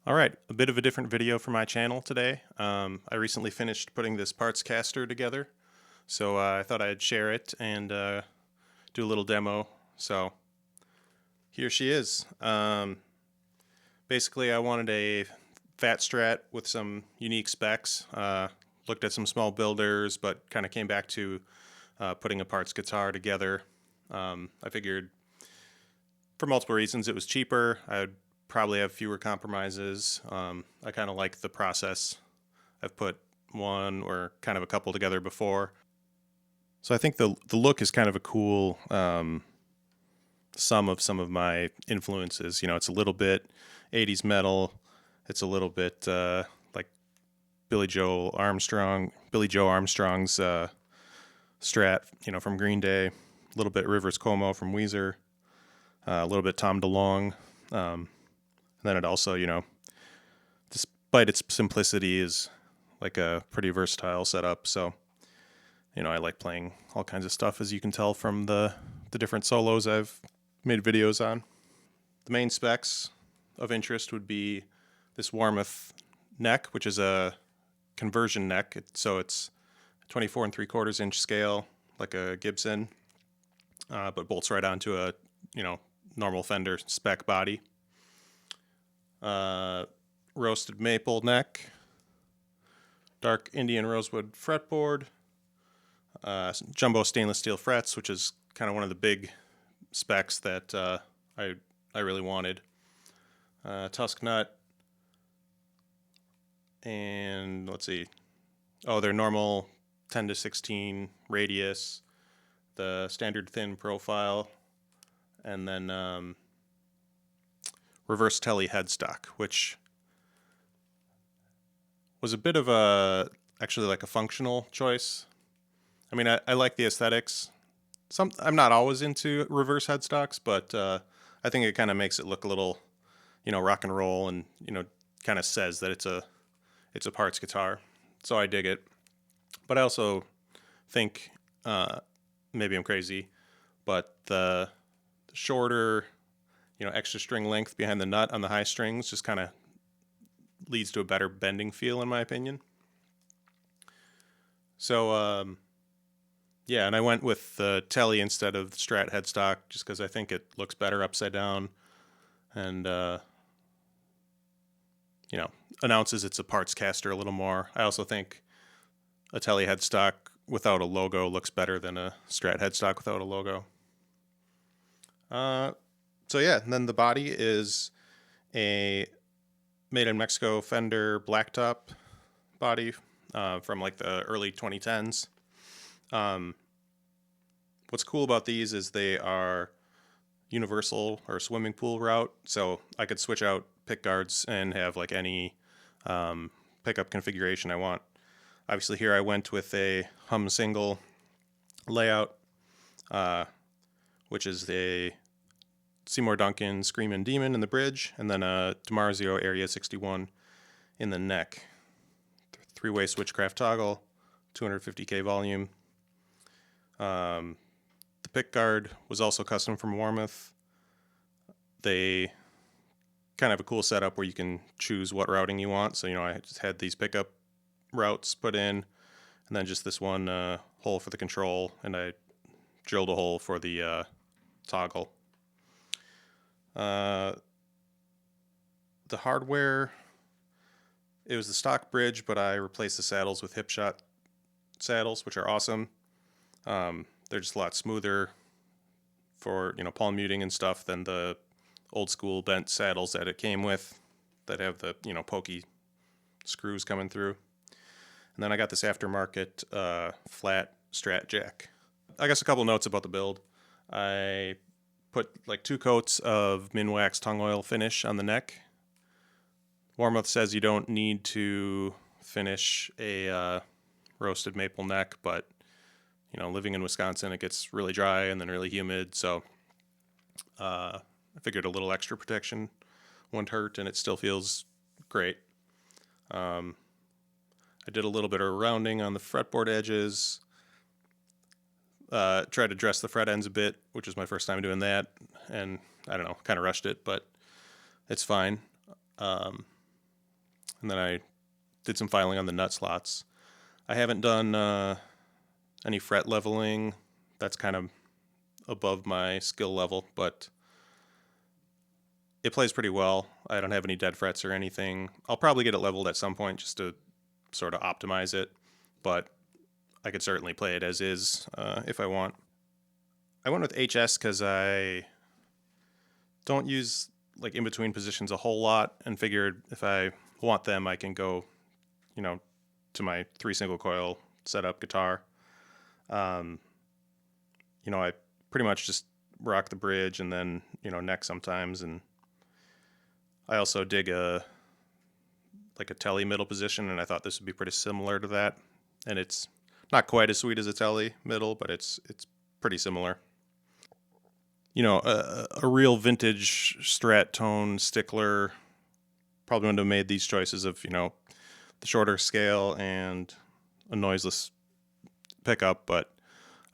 All right, a bit of a different video for my channel today. I recently finished putting this Partscaster together, so I thought I'd share it and do a little demo. So here she is. Basically, I wanted a fat Strat with some unique specs. Looked at some small builders, but kind of came back to putting a parts guitar together. I figured for multiple reasons it was cheaper. I'd probably have fewer compromises. I kind of like the process. I've put one or kind of a couple together before. So I think the look is kind of a cool sum of some of my influences. You know, it's a little bit 80s metal. It's a little bit like Billy Joe Armstrong's Strat, you know, from Green Day. A little bit Rivers Cuomo from Weezer. A little bit Tom DeLonge. Then it also, you know, despite its simplicity, is like a pretty versatile setup. So, you know, I like playing all kinds of stuff, as you can tell from the different solos I've made videos on. The main specs of interest would be this Warmoth neck, which is a conversion neck. So it's 24 3/4 inch scale, like a Gibson, but bolts right onto a, you know, normal Fender spec body. Roasted maple neck, dark Indian rosewood fretboard, jumbo stainless steel frets, which is kind of one of the big specs that I really wanted. Tusq nut, and let's see, their normal 10 to 16 radius, the standard thin profile, and then reverse Tele headstock, which was a bit of actually like a functional choice. I mean, I like the aesthetics. I'm not always into reverse headstocks, but I think it kind of makes it look a little, you know, rock and roll, and, you know, kind of says that it's a parts guitar. So I dig it. But I also think, maybe I'm crazy, but the shorter, you know, extra string length behind the nut on the high strings just kind of leads to a better bending feel, in my opinion. So, yeah, and I went with the Tele instead of the Strat headstock just because I think it looks better upside down, and, you know, announces it's a Partscaster a little more. I also think a Tele headstock without a logo looks better than a Strat headstock without a logo. So yeah, and then the body is a made in Mexico Fender Blacktop body from like the early 2010s. What's cool about these is they are universal or swimming pool route, so I could switch out pickguards and have like any pickup configuration I want. Obviously here I went with a hum single layout, which is a Seymour Duncan Screamin Demon in the bridge, and then a Dimarzio Area 61 in the neck. Three-way Switchcraft toggle, 250K volume. The pickguard was also custom from Warmoth. They kind of have a cool setup where you can choose what routing you want. So, you know, I just had these pickup routes put in, and then just this one hole for the control, and I drilled a hole for the toggle. The hardware, it was the stock bridge, but I replaced the saddles with Hipshot saddles, which are awesome. They're just a lot smoother for, you know, palm muting and stuff than the old school bent saddles that it came with that have the, you know, pokey screws coming through. And then I got this aftermarket flat Strat jack. I guess a couple notes about the build. I put like 2 coats of Minwax tongue oil finish on the neck. Warmoth says you don't need to finish a roasted maple neck, but, you know, living in Wisconsin, it gets really dry and then really humid, so I figured a little extra protection wouldn't hurt, and it still feels great. I did a little bit of rounding on the fretboard edges. Tried to dress the fret ends a bit, which was my first time doing that, and I don't know, kind of rushed it, but it's fine. And then I did some filing on the nut slots. I haven't done any fret leveling. That's kind of above my skill level, but it plays pretty well. I don't have any dead frets or anything. I'll probably get it leveled at some point just to sort of optimize it, but I could certainly play it as is if I want. I went with HS because I don't use like in between positions a whole lot, and figured if I want them, I can go, you know, to my 3 single coil setup guitar. You know, I pretty much just rock the bridge and then, you know, neck sometimes, and I also dig a Tele middle position, and I thought this would be pretty similar to that. And it's not quite as sweet as a Tele middle, but it's pretty similar. You know, a real vintage Strat tone stickler probably wouldn't have made these choices of, you know, the shorter scale and a noiseless pickup, but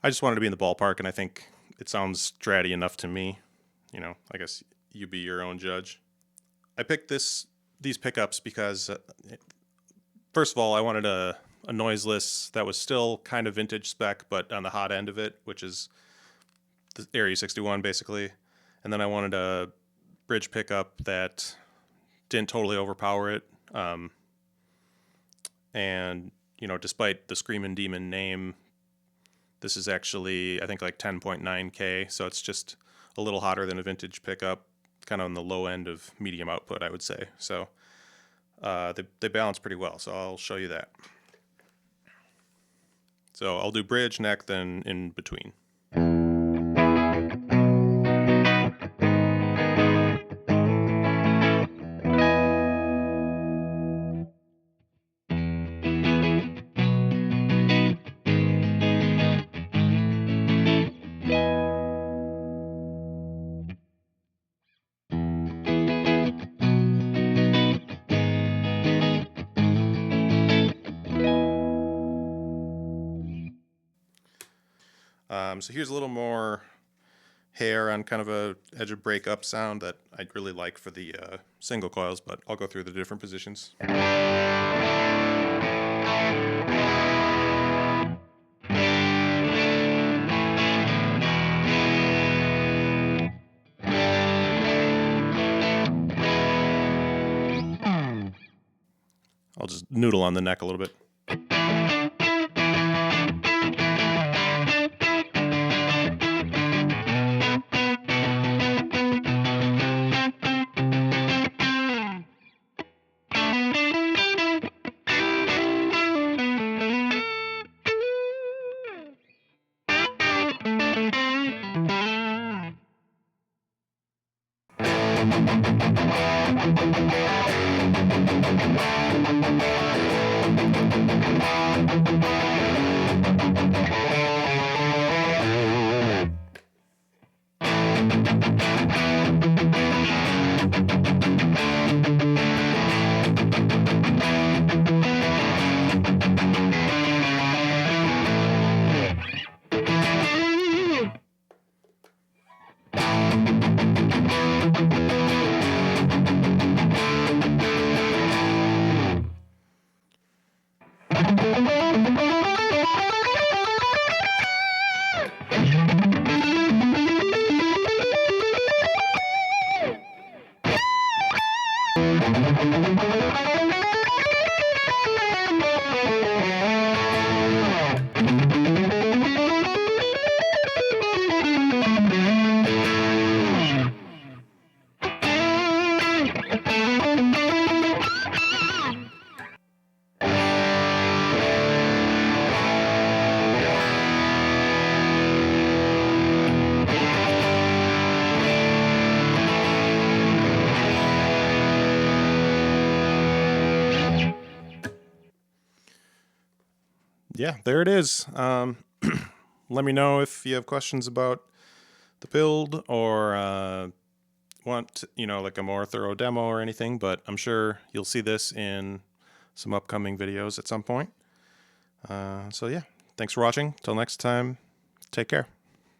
I just wanted to be in the ballpark, and I think it sounds Stratty enough to me. You know, I guess you be your own judge. I picked these pickups because, first of all, I wanted a noiseless that was still kind of vintage spec, but on the hot end of it, which is the Area 61 basically. And then I wanted a bridge pickup that didn't totally overpower it. And, you know, despite the Screamin Demon name, this is actually, I think, like 10.9K. So it's just a little hotter than a vintage pickup, kind of on the low end of medium output, I would say. So they balance pretty well. So I'll show you that. So I'll do bridge, neck, then in between. So here's a little more hair on kind of a edge of breakup sound that I'd really like for the single coils, but I'll go through the different positions. I'll just noodle on the neck a little bit. Yeah, there it is. Let me know if you have questions about the build or want, you know, like a more thorough demo or anything, but I'm sure you'll see this in some upcoming videos at some point. So yeah, thanks for watching. Till next time, take care.